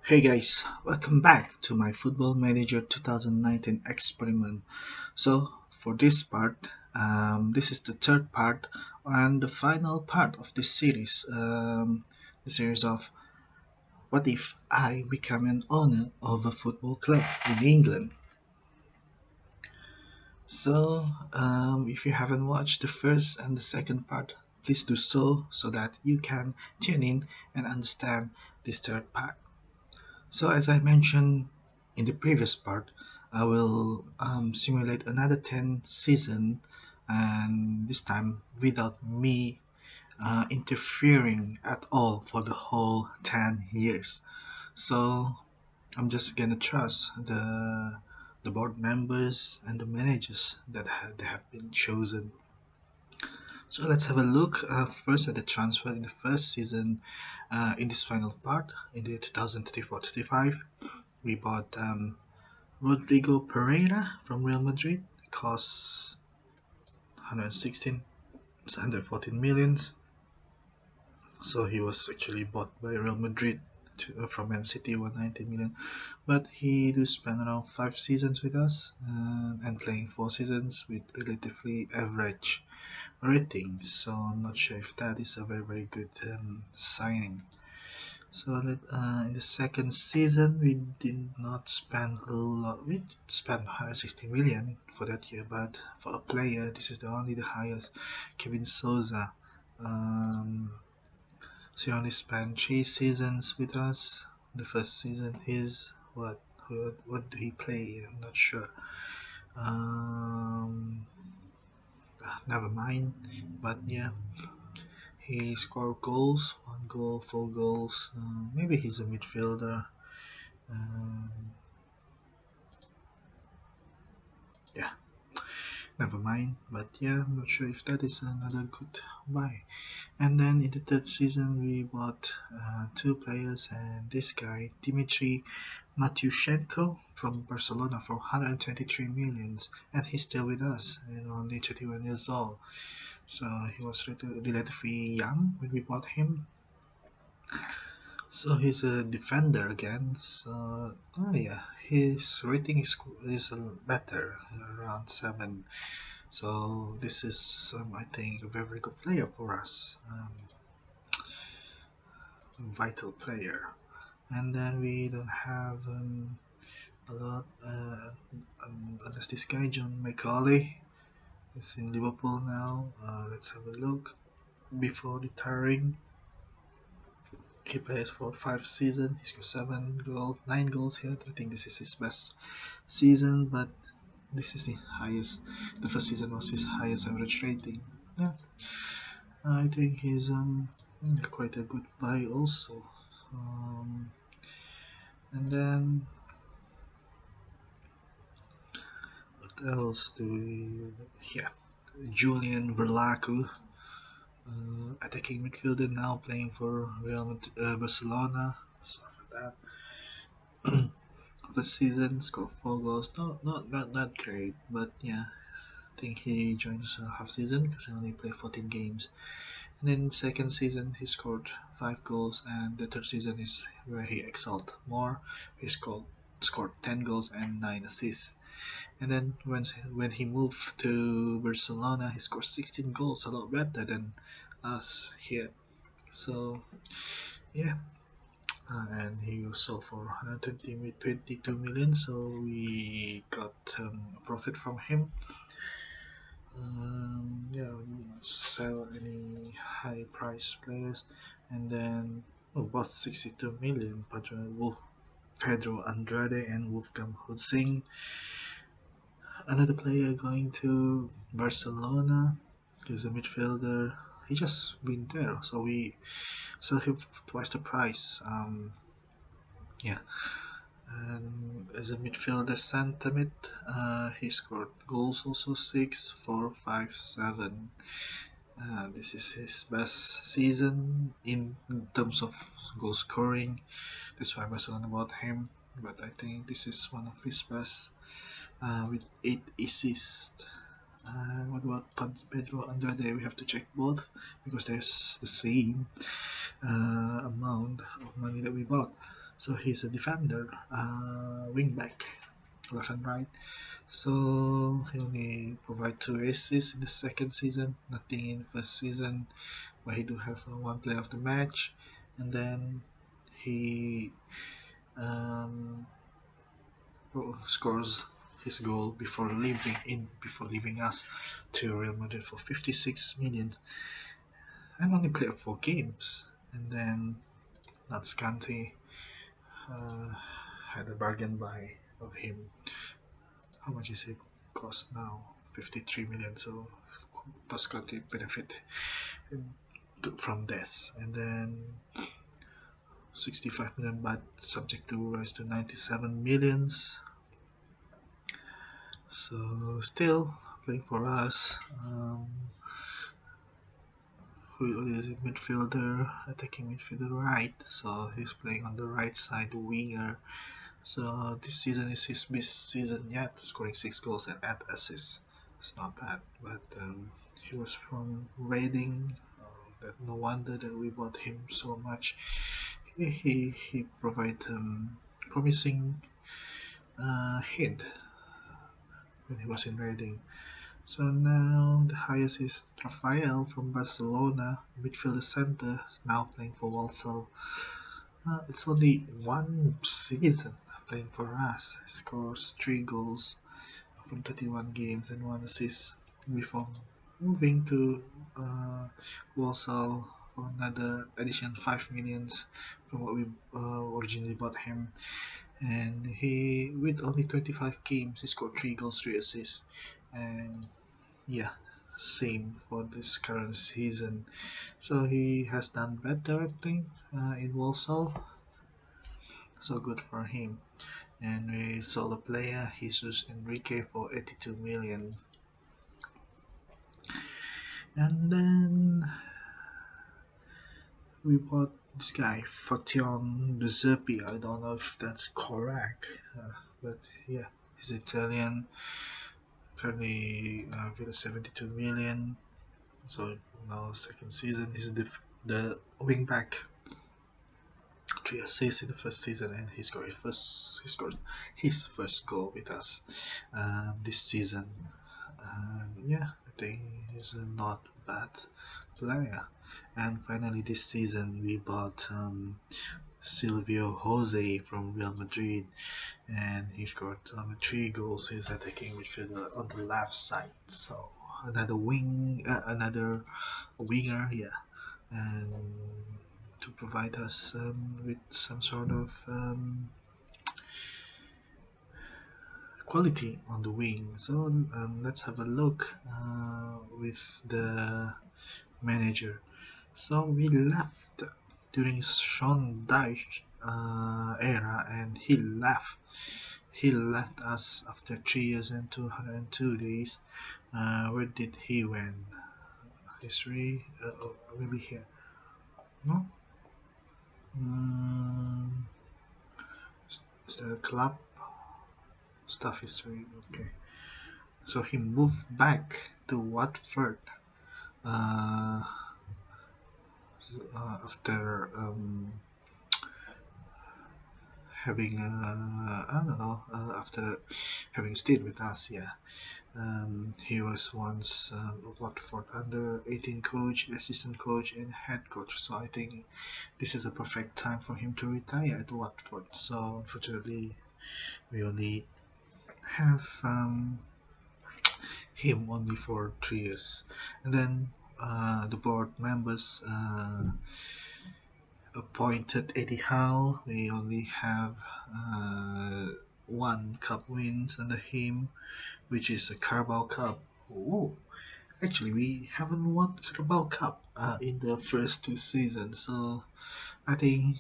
Hey guys, welcome back to my Football Manager 2019 experiment. So, for this part, this is the third part and the final part of this series. The series of What If I Become an Owner of a Football Club in England. So, if you haven't watched the first and the second part, please do so that you can tune in and understand this third part. So as I mentioned in the previous part, I will simulate another 10 season, and this time without me interfering at all for the whole 10 years. So I'm just gonna trust the board members and the managers that they have been chosen. So let's have a look first at the transfer in the first season. In this final part, in the 2034-35, we bought Rodrigo Pereira from Real Madrid. It costs 116, 114 millions. So he was actually bought by Real Madrid from Man City 190 million. But he do spend around 5 seasons with us and playing 4 seasons with relatively average ratings. So I'm not sure if that is a very good signing. So in the second season, we did not spend a lot. We spent 160 million for that year, but for a player, this is the highest. Kevin Souza. Um, so he only spent 3 seasons with us. The first season, his what do he play? I'm not sure. Um, Never mind. But yeah, he scored goals, 1 goal, 4 goals. Maybe he's a midfielder. Um, yeah, never mind. But yeah, I'm not sure if that is another good buy. And then in the third season, we bought 2 players, and this guy, Dimitri Matyushenko from Barcelona for 123 millions, and he's still with us and only 31 years old. So he was relatively young when we bought him. So he's a defender again. So oh yeah, his rating is better, around 7. So this is, I think, a very good player for us, vital player. And then we don't have a lot. Unless this guy John McCauley is in Liverpool now. Let's have a look. Before retiring, he plays for 5 seasons. He scored 7 goals, 9 goals here. I think this is his best season, but this is the highest. The first season was his highest average rating. Yeah, I think he's quite a good buy also. Um, and then what else do we? Yeah, Julian Verlacu, attacking midfielder now playing for Barcelona. Sorry for that. First season scored 4 goals. Not great, but yeah, I think he joins half season because he only played 14 games. And then second season he scored 5 goals, and the third season is where he excelled more. He scored 10 goals and 9 assists. And then when he moved to Barcelona, he scored 16 goals, a lot better than us here. So yeah, and he was sold for 122 million. So we got a profit from him. Yeah, we didn't sell any high price players, and then about 62 million. Pedro Andrade and Wolfgang Hutzing. Another player going to Barcelona. He's a midfielder. He just been there, so we sell him for twice the price. Yeah, and as a midfielder center mid, he scored goals also 6, 4, 5, 7. This is his best season in terms of goal scoring. That's why Barcelona bought him. But I think this is one of his best, with 8 assists. What about Pedro Andrade? We have to check both because there's the same amount of money that we bought. So he's a defender, wing back, left and right. So he only provide 2 assists in the second season, nothing in first season, where he do have one player of the match, and then he um, scores his goal before leaving us to Real Madrid for 56 million, and only played 4 games. And then Natskanti uh, had a bargain buy of him. How much is it cost now? 53 million. So Natskanti benefit from this, and then 65 million baht subject to rise to 97 millions. So still playing for us. Who is a midfielder, attacking midfielder right. So he's playing on the right side, winger. So this season is his best season yet, scoring 6 goals and 8 assists. It's not bad, but he was from Reading. That no wonder that we bought him so much. He provided promising hint when he was in Reading. So now the highest is Rafael from Barcelona, midfielder center, now playing for Walsall. It's only one season playing for us. He scores 3 goals from 31 games and 1 assist before moving to uh, Walsall for another addition 5 millions from what we originally bought him. And he, with only 25 games, he scored 3 goals, 3 assists, and yeah, same for this current season. So he has done better, I think, in Walsall. So good for him. And we sold a player, Jesus Enrique, for 82 million. And then we bought this guy, Fation Giuseppe. I don't know if that's correct, but yeah, he's Italian. Currently, with 72 million. So now second season, he's the wing back, 3 assists in the first season, and he scored his first goal with us this season. Yeah, I think he's a not bad player. And finally, this season we bought Silvio Jose from Real Madrid, and he scored 3 goals. He's attacking midfielder on the left side, so another winger, yeah, and to provide us with some sort of quality on the wing. So let's have a look with the manager. So we left during Sean Dyche era, and He left us after 3 years and 202 days. Where did he went? History? Maybe here. No? Mm, it's the club stuff history. Okay. So he moved back to Watford uh, after having I don't know after having stayed with us. Yeah, he was once a Watford under 18 coach, assistant coach, and head coach. So I think this is a perfect time for him to retire at Watford. So unfortunately, we only have him only for 3 years, and then the board members appointed Eddie Howe. We only have one cup wins under him, which is the Carabao Cup. Oh, actually, we haven't won Carabao Cup in the first 2 seasons. So I think,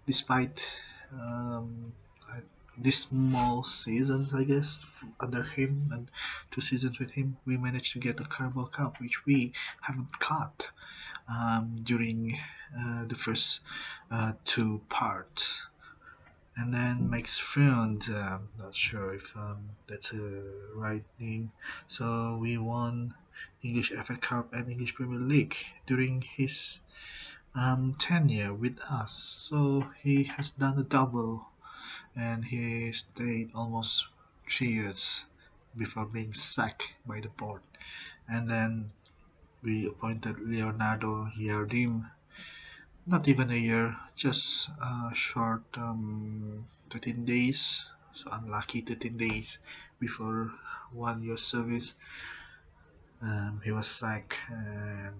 despite um, I- these small seasons, I guess, under him and 2 seasons with him, we managed to get the Carabao Cup, which we haven't caught during the first 2 parts. And then Max Friend, not sure if that's a right name. So we won English FA Cup and English Premier League during his tenure with us. So he has done a double, and he stayed almost 3 years before being sacked by the board. And then we appointed Leonardo Yardim. Not even a year, just a short 13 days. So unlucky 13 days before 1 year service. He was sacked, and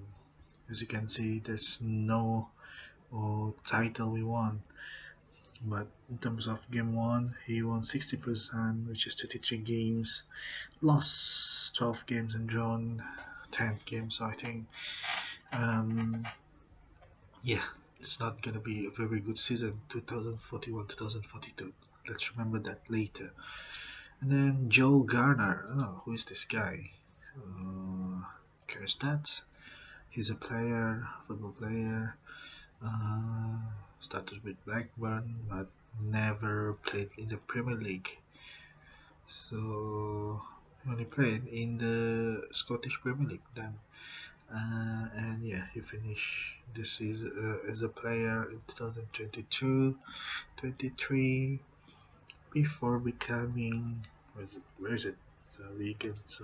as you can see, there's no title we won. But in terms of game one, he won 60%, which is 33 games, lost 12 games, and drawn 10 games. So I think, um, yeah, it's not gonna be a very good season 2041 2042. Let's remember that later. And then Joe Garner. Oh, who is this guy? Cares that? He's a player, football player. Uh, Started with Blackburn, but never played in the Premier League. So he only played in the Scottish Premier League then. And yeah, he finished this season as a player in 2022, 23, before becoming where is it? So Wigan's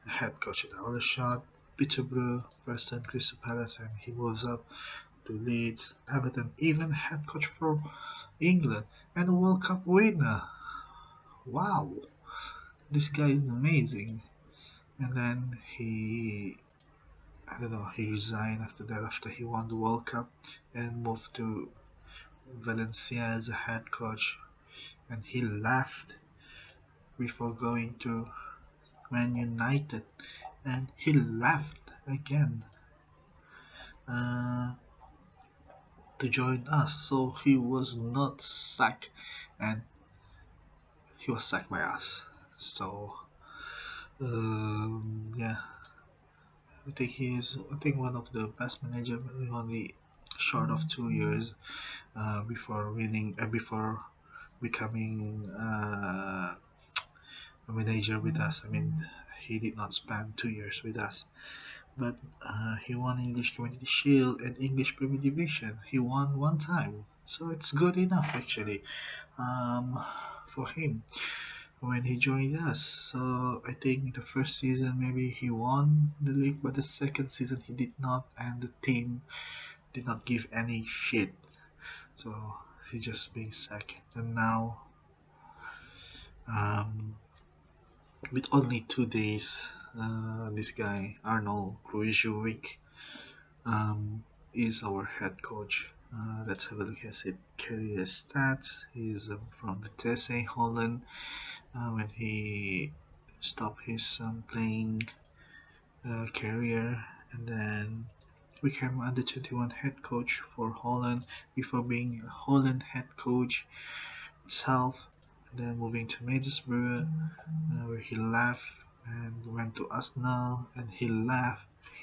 head coach at Aldershot, Peterborough, Preston, Crystal Palace, and he moves up to Leeds, Everton, even head coach for England, and a World Cup winner. Wow, this guy is amazing. And then I don't know, he resigned after that, after he won the World Cup, and moved to Valencia as a head coach. And he left before going to Man United, and he left again uh, to join us. So he was not sacked, and he was sacked by us. So yeah, I think he is. I think one of the best manager, only short of 2 years before becoming a manager with us. I mean, he did not spend 2 years with us, but he won English Community Shield and English Premier Division. He won one time, so it's good enough actually for him when he joined us. So I think the first season maybe he won the league, but the second season he did not, and the team did not give any shit. So he just being sacked, and now um, with only 2 days, this guy Arnold Kruijswijk is our head coach. Let's have a look at his career stats. He's from Vitesse, Holland. When he stopped his playing career, and then became under 21 head coach for Holland before being a Holland head coach itself, and then moving to Middlesbrough, where he left and went to Arsenal, and he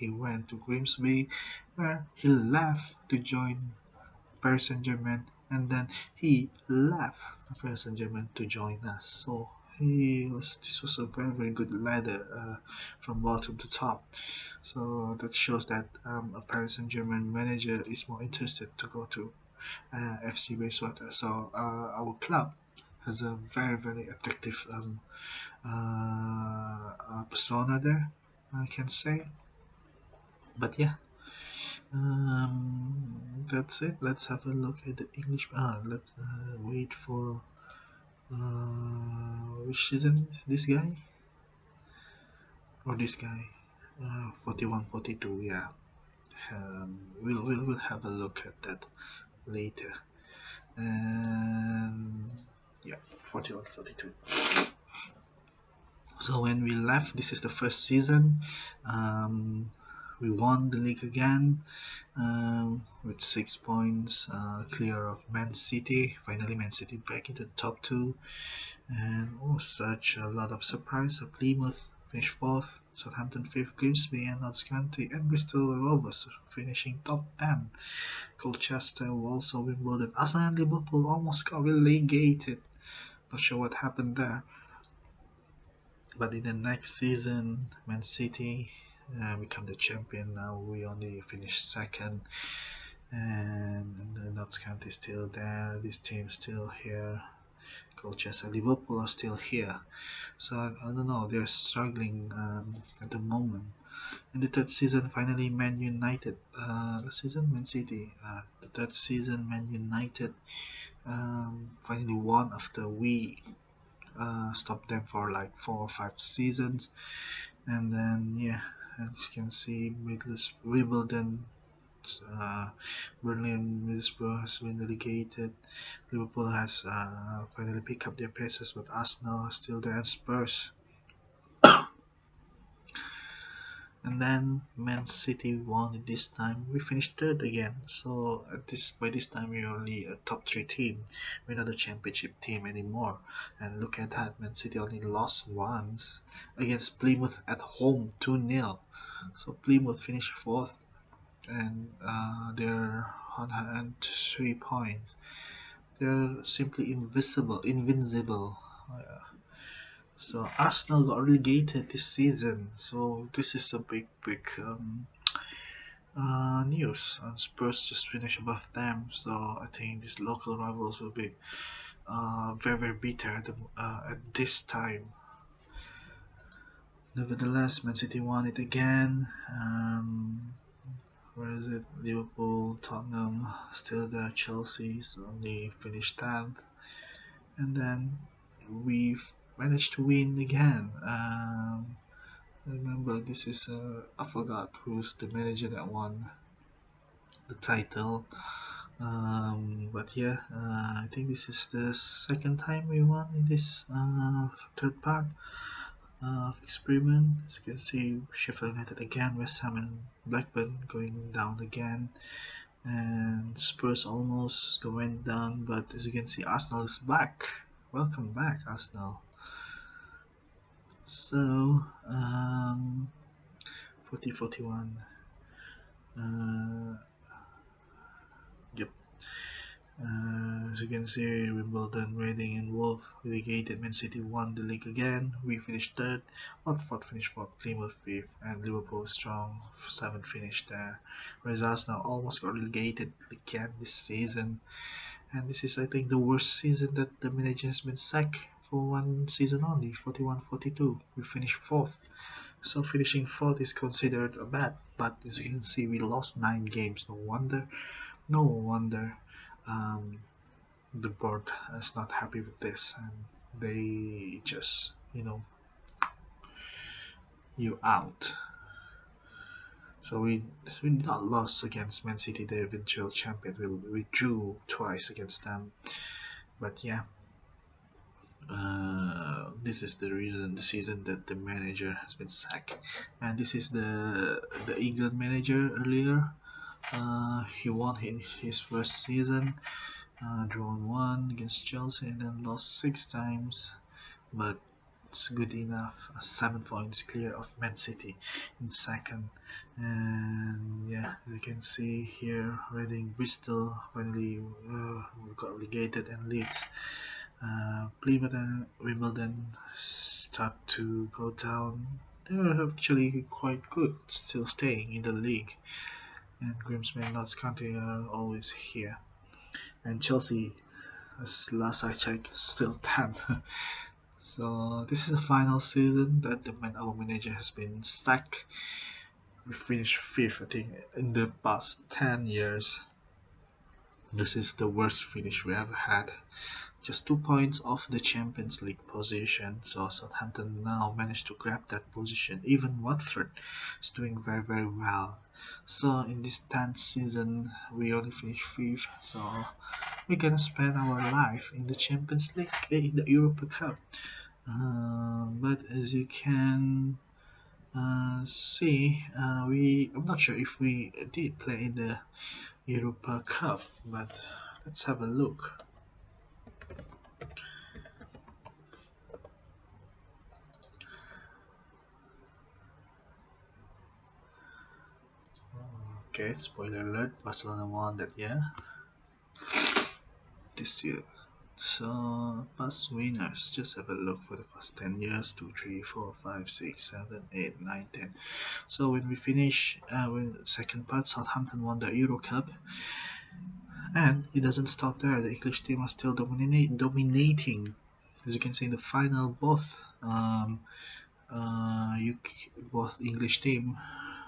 went to Grimsby, where he left to join Paris Saint-Germain, and then he left Paris Saint-Germain to join us. So this was a very very good ladder from bottom to top. So that shows that a Paris Saint-Germain manager is more interested to go to FC Bayswater. So our club has a very very attractive persona there, I can say. But yeah, that's it. Let's have a look at the English. Let's wait for which season this guy or this guy. 41, 42. Yeah. We'll have a look at that later. And yeah, 41, 42. So when we left, this is the first season. We won the league again with 6 points, clear of Man City. Finally, Man City back into the top two, and such a lot of surprise. So Plymouth finished fourth, Southampton fifth, Grimsby and Notts County, and Bristol Rovers finishing top 10. Colchester, Walsall, Wimbledon, Arsenal, and Liverpool almost got relegated. Not sure what happened there. But in the next season, Man City become the champion. Now we only finished second. and the Notts County is still there. This team still here. Colchester, Liverpool are still here. So I don't know. They're struggling at the moment. In the third season, finally, Man United. The season, Man City. The third season, Man United finally won after we stopped them for like 4 or 5 seasons. And then, yeah, as you can see, Wimbledon, uh, Burnley and Middlesbrough has been relegated. Liverpool has finally picked up their paces, but Arsenal are still there, and Spurs. And then Man City won it this time. We finished third again. So at this by this time we're only a top three team. We're not a championship team anymore. And look at that, Man City only lost once against Plymouth at home 2-0. So Plymouth finished fourth and they're on 3 points. They're simply invincible. Uh, so Arsenal got relegated this season. So this is a big news. And Spurs just finished above them. So I think these local rivals will be very bitter at this time. Nevertheless, Man City won it again. Where is it? Liverpool, Tottenham, still there. Chelsea's only finished 10th. And then we've managed to win again. Remember, this is I forgot who's the manager that won the title. But yeah, I think this is the second time we won in this third part experiment. As you can see, Sheffield United again, West Ham and Blackburn going down again, and Spurs almost went down. But as you can see, Arsenal is back. Welcome back, Arsenal. So, 40-41. Uh, yep. As you can see, Wimbledon, Reading, and Wolves relegated. Man City won the league again. We finished third. Watford finished fourth. Plymouth fifth, and Liverpool strong seventh finish there. Whereas Arsenal almost got relegated again this season. And this is, I think, the worst season that the manager has been sacked for one season only. 41-42. We finished fourth. So finishing fourth is considered a bad, but as you can see, we lost 9 games. No wonder, um, the board is not happy with this, and they just, you out. So we did not lost against Man City, the eventual champion. We drew twice against them, but yeah. This is the season that the manager has been sacked, and this is the England manager earlier. He won in his first season, drawn one against Chelsea, and then lost 6 times, but it's good enough. 7 points clear of Man City in second, and yeah, as you can see here, Reading, Bristol finally got relegated, and Leeds. Plymouth and Wimbledon start to go down. They're actually quite good, still staying in the league. And Grimsby and Notts County are always here. And Chelsea, as last I checked, still 10th. So this is the final season that our manager has been sacked. We finished fifth, I think, in the past 10 years. This is the worst finish we ever had. Just 2 points off the Champions League position, so Southampton now managed to grab that position. Even Watford is doing very well. So in this 10th season, we only finished fifth. So we're gonna spend our life in the Champions League, in the Europa Cup. But as you can see, I'm not sure if we did play in the Europa Cup, but let's have a look. Okay, spoiler alert, Barcelona won that year. This year. So, past winners, just have a look for the past 10 years 2, 3, 4, 5, 6, 7, 8, 9, 10. So, when we finish, when second part, Southampton won the Euro Cup, and it doesn't stop there. The English team are still dominating. As you can see in the final, both English team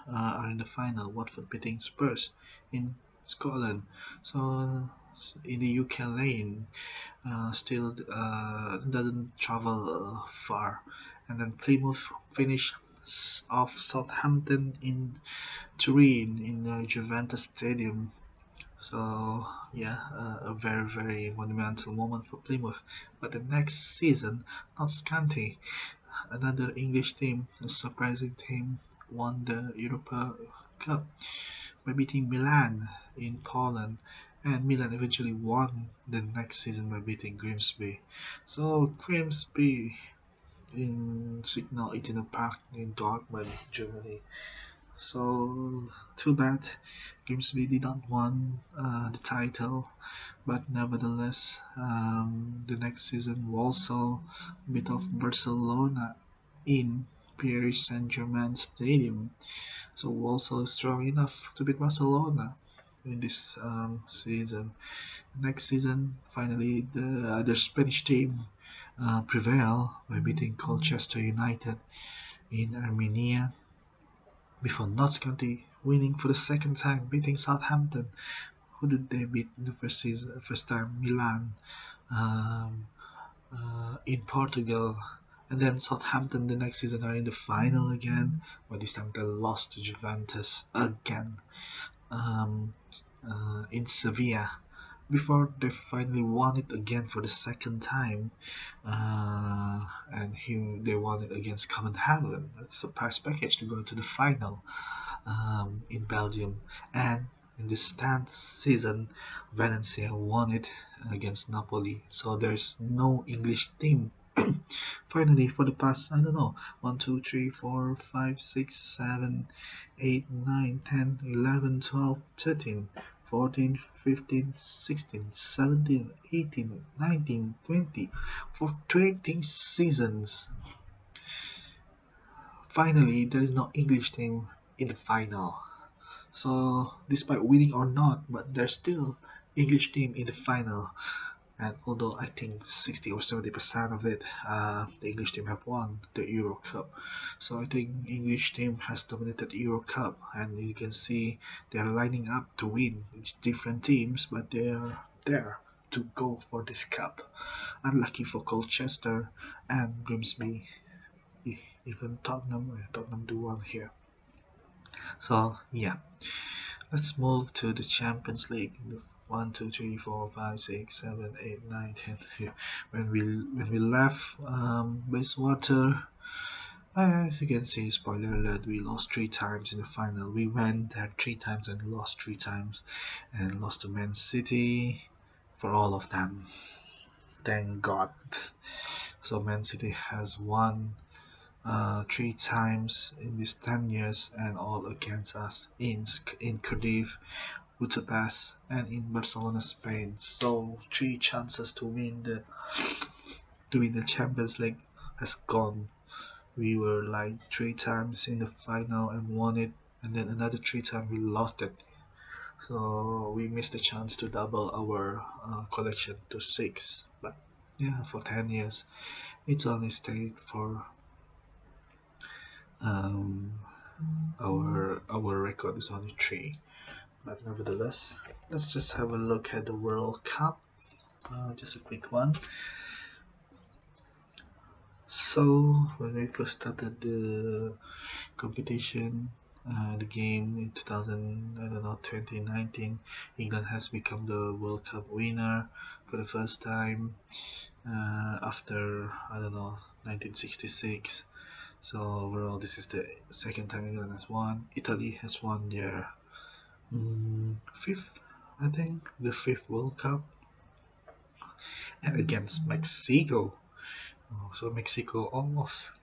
are in the final. Watford beating Spurs in Scotland. So in the UK lane, still doesn't travel far. And then Plymouth finish off Southampton in Turin in Juventus Stadium. So yeah, a very very monumental moment for Plymouth. But the next season, not scanty. Another English team, a surprising team, won the Europa Cup by beating Milan in Poland, and Milan eventually won the next season by beating Grimsby. So Grimsby in Signal Iduna Park in Dortmund, Germany. So too bad Grimsby did not won the title, but nevertheless, the next season Walsall beat off Barcelona in Paris Saint-Germain Stadium. So Walsall is strong enough to beat Barcelona in this season. Next season, finally, the other Spanish team prevail by beating Colchester United in Armenia before Notts County winning for the second time, beating Southampton. Who did they beat the first season? First time Milan um, in Portugal, and then Southampton the next season are in the final again, but this time they lost to Juventus again um, in Sevilla before they finally won it again for the second time, and they won it against Copenhagen. That's a prize package to go to the final in Belgium. And in this 10th season, Valencia won it against Napoli. So there's no English team. Finally, for the past, I don't know, 1, 2, 3, 4, 5, 6, 7, 8, 9, 10, 11, 12, 13, 14, 15, 16, 17, 18, 19, 20, for 20 seasons. Finally, there is no English team in the final. So, despite winning or not, but there's still English team in the final. And although I think 60 or 70% of it, the English team have won the Euro Cup. So I think English team has dominated the Euro Cup, and you can see they're lining up to win. It's different teams, but they're there to go for this cup. Unlucky for Colchester and Grimsby, even Tottenham do one here. So yeah, let's move to the Champions League. 1, 2, 3, 4, 5, 6, 7, 8, 9, 10. When we left Bayswater, as you can see, spoiler alert, we lost 3 times in the final. We went there 3 times and lost 3 times, and lost to Man City for all of them. Thank God. So Man City has won 3 times in these 10 years, and all against us in Cardiff, Budapest, and in Barcelona, Spain. So 3 chances to win the Champions League has gone. We were like 3 times in the final and won it, and then another 3 times we lost it. So we missed the chance to double our collection to 6. But yeah, for 10 years, it's only stayed for um, our record is only 3. But nevertheless, let's just have a look at the World Cup. Just a quick one. So when we first started the competition, the game in 2019, England has become the World Cup winner for the first time after, I don't know, 1966. So overall, this is the second time England has won. Italy has won their fifth, I think, the fifth World Cup, and against Mexico. So Mexico almost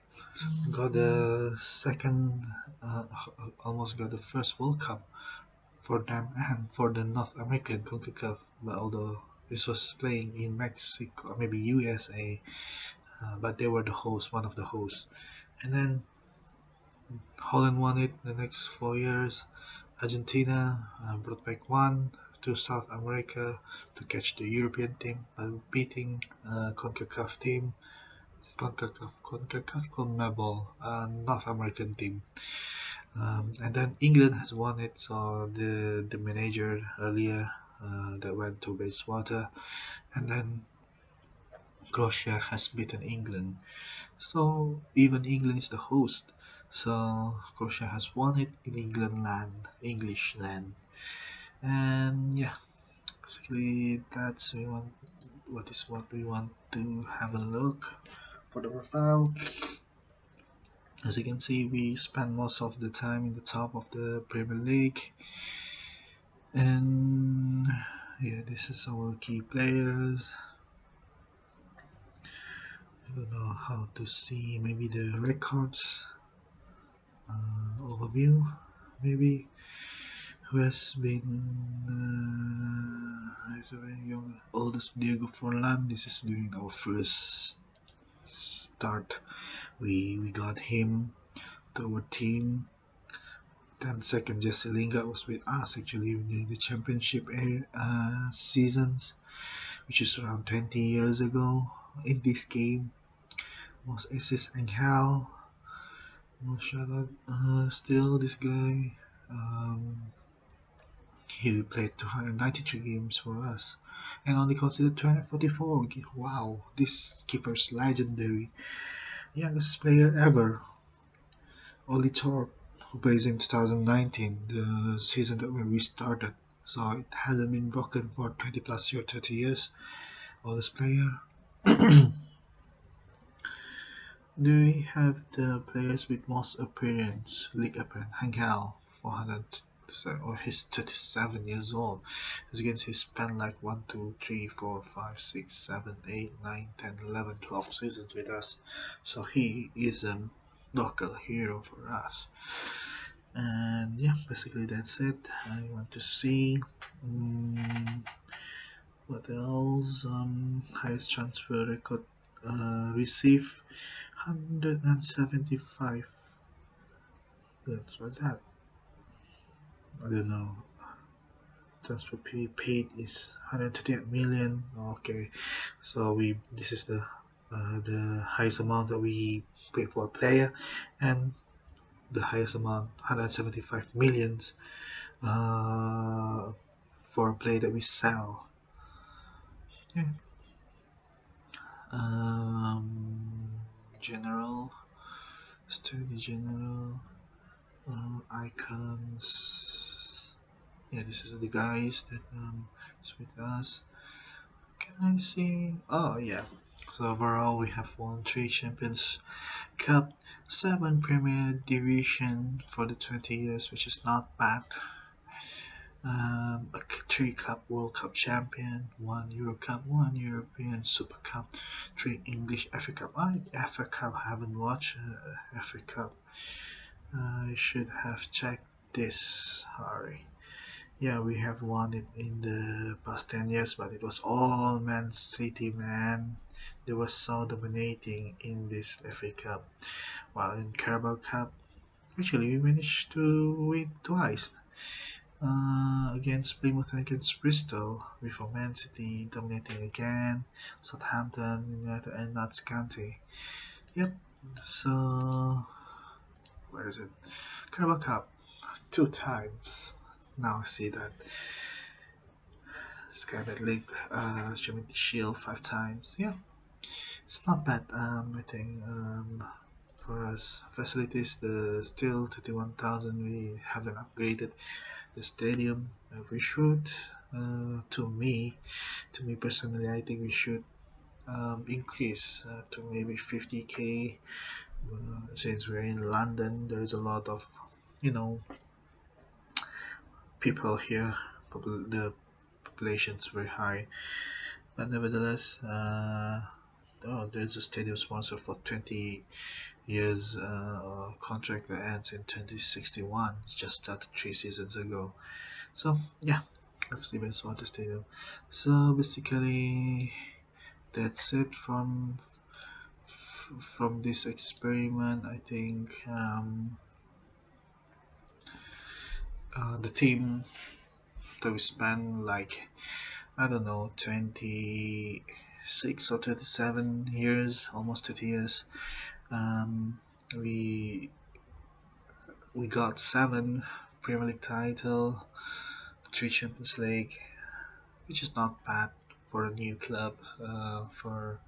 got the second, almost got the first World Cup for them and for the North American CONCACAF, but although This was playing in Mexico, or maybe USA, but they were the host, one of the hosts. And then Holland won it the next 4 years. Argentina brought back one to South America to catch the European team by beating CONCACAF team, CONCACAF CONMEBOL, North American team. And then England has won it, so the manager earlier that went to Bayswater, and then Croatia has beaten England. So even England is the host. So Croatia has won it in England land, English land. And yeah, basically that's we want what is what we want to have a look for the profile. As you can see, we spend most of the time in the top of the Premier League, and yeah, this is our key players. I don't know how to see maybe the records overview, maybe who has been as a very young oldest Diego Forlan. This is during our first start. We got him to our team. Then second, Jesse Lingard was with us actually during the championship seasons, which is around 20 years ago. In this game, most assists Angel. Most shout out. Still, this guy. He played 293 games for us and only considered 244. Wow, this keeper's legendary. Youngest player ever, Oli Thorpe, who plays in 2019, the season that when we started. So it hasn't been broken for 20 plus years, 30 years. Oldest player. Do we have the players with most league appearance? Hangel, 400, or he's 37 years old. As you can see, he spent like 1, 2, 3, 4, 5, 6, 7, 8, 9, 10, 11, 12 seasons with us. So he is a local hero for us. And yeah, basically that's it. I want to see what else. Highest transfer record received 175. That's what's that? I don't know. Transfer fee paid is 138 million. Okay, so we this is the highest amount that we pay for a player, and the highest amount 175 millions for a player that we sell. Yeah. Um, general, study general, icons. Yeah, this is the guys that is with us. Can I see? Oh yeah. So overall, we have won 3 Champions Cup, 7 Premier Division for the 20 years, which is not bad. A 3 Cup World Cup champion, 1 Euro Cup, 1 European Super Cup, 3 English FA Cup. FA Cup haven't watched FA Cup. I should have checked this. Sorry. Yeah, we have won it in the past 10 years, but it was all Man City, man. They were so dominating in this FA Cup. While in Carabao Cup, actually, we managed to win twice. Against Plymouth and against Bristol, before Man City dominating again, Southampton, United, and Notts County. Yep. So, where is it? Carabao Cup, 2 times. Now I see that. Skybat League, Community Shield 5 times. Yeah, it's not bad. I think for us facilities, the still 21,000. We haven't upgraded the stadium. We should. To me personally, I think we should increase to maybe 50k. Since we're in London, there's a lot of, you know, people here. The population's very high, but nevertheless, there's a stadium sponsor for 20 years contract that ends in 2061. It's just started 3 seasons ago. So yeah, FC Bayswater Stadium. So basically, that's it from this experiment. I think the team that we spent like I don't know 26 or 27 years, almost 30 years. Um, we we got seven Premier League title, three Champions League, which is not bad for a new club. For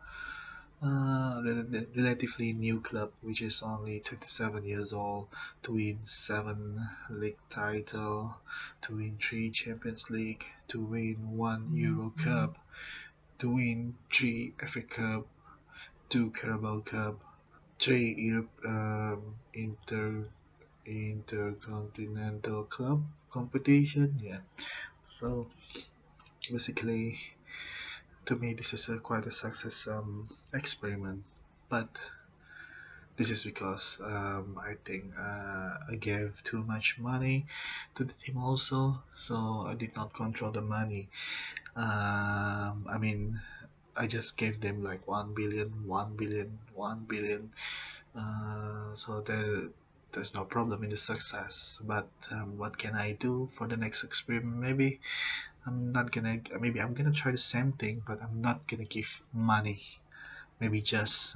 relatively new club, which is only 27 years old, to win seven league title, to win three Champions League, to win one Euro Cup, to win three FA Cup, two Carabao Cup, three intercontinental club competition. Yeah. So basically, to me, this is quite a success experiment. But this is because I think I gave too much money to the team also, so I did not control the money. I mean, I just gave them like 1 billion, 1 billion, 1 billion. So there's no problem in the success. But what can I do for the next experiment? Maybe I'm not gonna. Maybe I'm gonna try the same thing, but I'm not gonna give money. Maybe just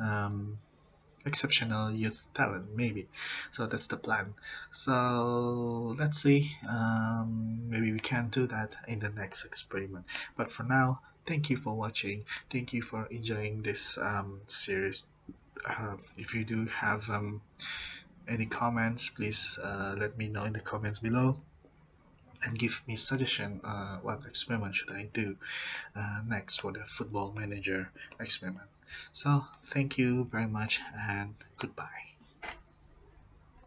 exceptional youth talent, maybe. So that's the plan. So let's see. Maybe we can do that in the next experiment. But for now, thank you for watching. Thank you for enjoying this series. If you do have any comments, please let me know in the comments below and give me suggestion what experiment should I do next for the football manager experiment. So thank you very much and goodbye.